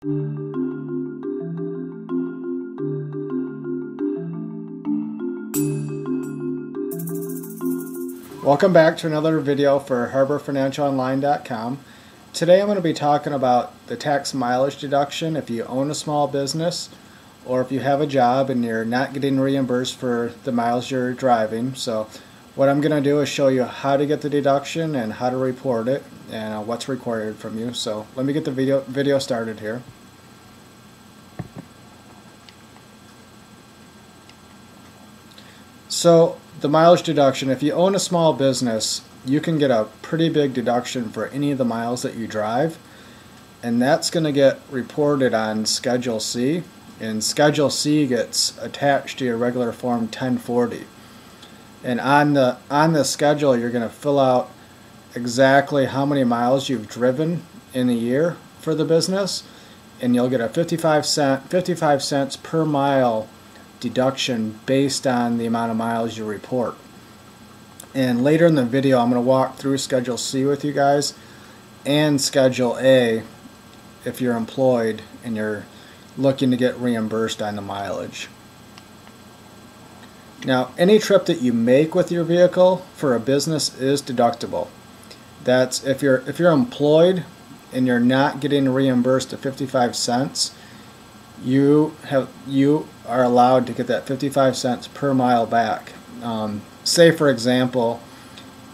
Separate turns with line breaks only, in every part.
Welcome back to another video for HarborFinancialOnline.com. Today I'm going to be talking about the tax mileage deduction if you own a small business or if you have a job and you're not getting reimbursed for the miles you're driving. So what I'm going to do is show you how to get the deduction and how to report it and what's required from you. So let me get the video started here. So the mileage deduction, if you own a small business, you can get a pretty big deduction for any of the miles that you drive, and that's going to get reported on Schedule C, and Schedule C gets attached to your regular Form 1040. And on the schedule, you're going to fill out exactly how many miles you've driven in a year for the business, and you'll get a 55 cents per mile deduction based on the amount of miles you report. And later in the video I'm going to walk through Schedule C with you guys and Schedule A if you're employed and you're looking to get reimbursed on the mileage. Now, any trip that you make with your vehicle for a business is deductible. That's if you're employed and you're not getting reimbursed at 55 cents, you are allowed to get that 55 cents per mile back. Say for example,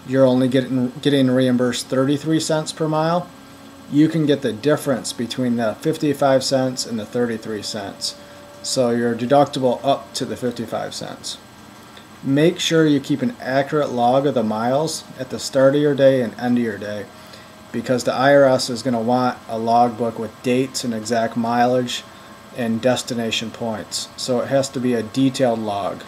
you're only getting reimbursed 33 cents per mile. You can get the difference between the 55 cents and the 33 cents. So you're deductible up to the 55 cents. Make sure you keep an accurate log of the miles at the start of your day and end of your day, because the IRS is going to want a logbook with dates and exact mileage and destination points. So it has to be a detailed log.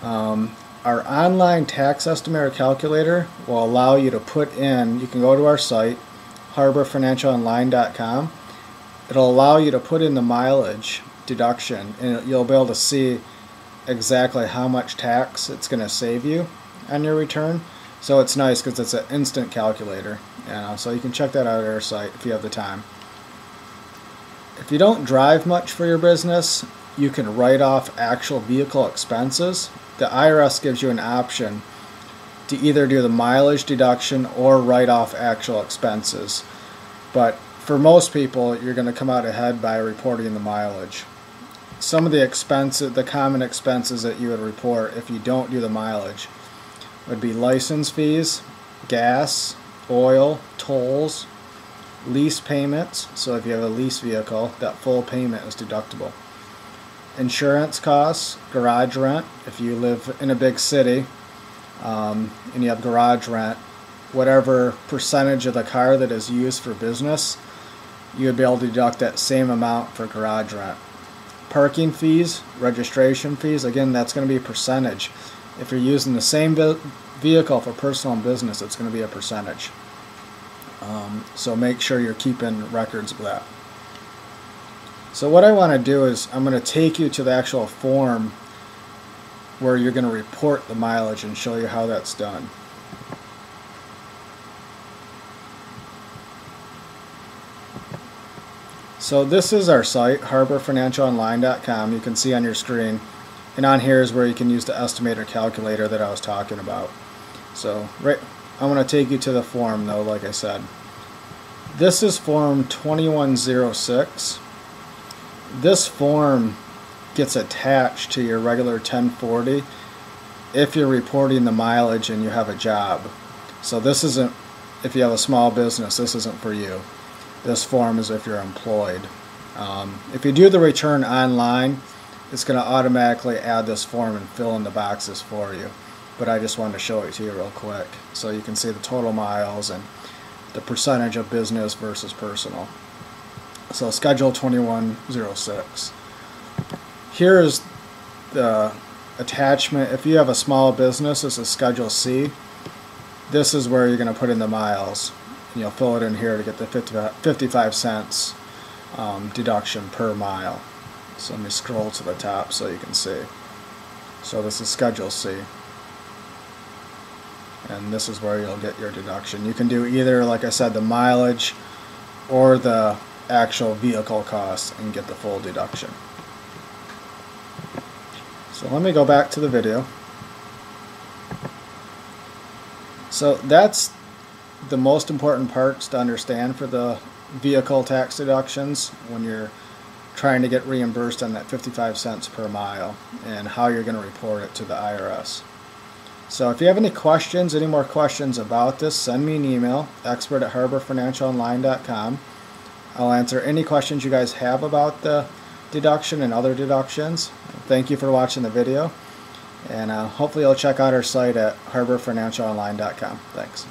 Our online tax estimator calculator will allow you to put in, you can go to our site, HarborFinancialOnline.com. It'll allow you to put in the mileage deduction, and you'll be able to see exactly how much tax it's going to save you on your return. So it's nice because it's an instant calculator. So you can check that out at our site if you have the time. If you don't drive much for your business, you can write off actual vehicle expenses. The IRS gives you an option to either do the mileage deduction or write off actual expenses. But for most people, you're going to come out ahead by reporting the mileage. Some of the expenses, the common expenses that you would report if you don't do the mileage would be license fees, gas, oil, tolls, lease payments. So if you have a lease vehicle, that full payment is deductible. Insurance costs, garage rent. If you live in a big city and you have garage rent, whatever percentage of the car that is used for business, you would be able to deduct that same amount for garage rent. Parking fees, registration fees, again, that's going to be a percentage. If you're using the same vehicle for personal and business, it's going to be a percentage. So make sure you're keeping records of that. So what I want to do is I'm going to take you to the actual form where you're going to report the mileage and show you how that's done. So this is our site, HarborFinancialOnline.com. You can see on your screen, and on here is where you can use the estimator calculator that I was talking about. So I'm going to take you to the form though, like I said. This is form 2106. This form gets attached to your regular 1040 if you're reporting the mileage and you have a job. So this isn't, if you have a small business, this isn't for you. This form is if you're employed. If you do the return online, it's going to automatically add this form and fill in the boxes for you. But I just wanted to show it to you real quick so you can see the total miles and the percentage of business versus personal. So Schedule 2106. Here's the attachment. If you have a small business, this is Schedule C. This is where you're going to put in the miles. And you'll fill it in here to get the 55 cents deduction per mile. So let me scroll to the top so you can see. So this is Schedule C. And this is where you'll get your deduction. You can do either, like I said, the mileage or the actual vehicle cost and get the full deduction. So let me go back to the video. So that's the most important parts to understand for the vehicle tax deductions when you're trying to get reimbursed on that 55 cents per mile and how you're going to report it to the IRS. So if you have any questions, any more questions about this, send me an email, expert@harborfinancialonline.com. I'll answer any questions you guys have about the deduction and other deductions. Thank you for watching the video, and hopefully you'll check out our site at harborfinancialonline.com. Thanks.